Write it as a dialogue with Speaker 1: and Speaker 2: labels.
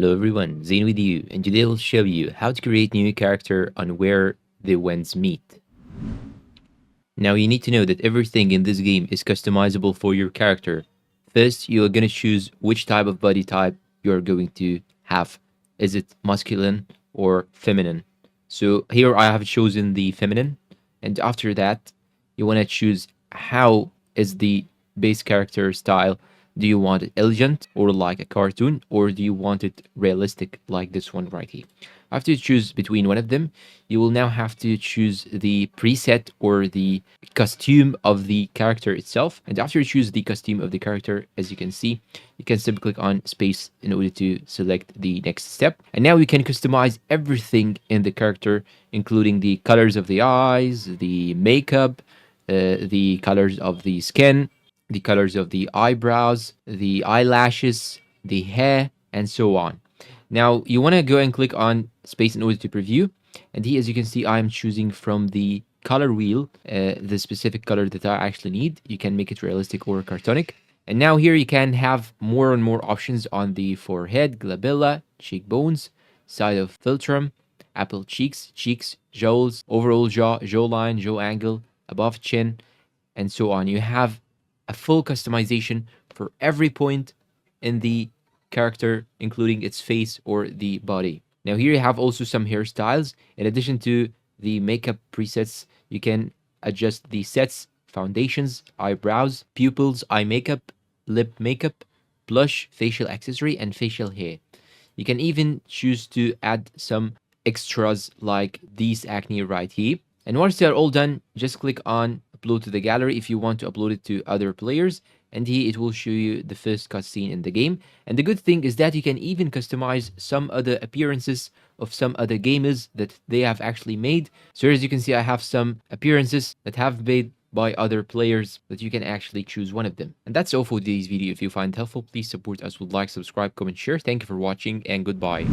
Speaker 1: Hello everyone, Zane with you, and today I'll show you how to create new character on Where the Winds Meet. Now you need to know that everything in this game is customizable for your character. First, you are going to choose which type of body type you are going to have. Is it masculine or feminine? So here I have chosen the feminine, and after that, you want to choose how is the base character style. Do you want it elegant or like a cartoon, or do you want it realistic like this one right here? After you choose between one of them, you will now have to choose the preset or the costume of the character itself. And after you choose the costume of the character, as you can see, you can simply click on space in order to select the next step. And now you can customize everything in the character, including the colors of the eyes, the makeup, the colors of the skin, the colors of the eyebrows, the eyelashes, the hair, and so on. Now you want to go and click on space in order to preview. And here, as you can see, I am choosing from the color wheel the specific color that I actually need. You can make it realistic or cartonic. And now here you can have more and more options on the forehead, glabella, cheekbones, side of philtrum, apple cheeks, jowls, overall jaw, jawline, jaw angle, above chin, and so on. You have a full customization for every point in the character, including its face or the body. Now here you have also some hairstyles. In addition to the makeup presets, you can adjust the sets, foundations, eyebrows, pupils, eye makeup, lip makeup, blush, facial accessory, and facial hair. You can even choose to add some extras like these acne right here. And once they are all done, just click on upload to the gallery if you want to upload it to other players. And here it will show you the first cutscene in the game. And the good thing is that you can even customize some other appearances of some other gamers that they have actually made. So as you can see, I have some appearances that have made by other players that you can actually choose one of them. And that's all for today's video. If you find it helpful, please support us with like, subscribe, comment, share. Thank you for watching, and goodbye.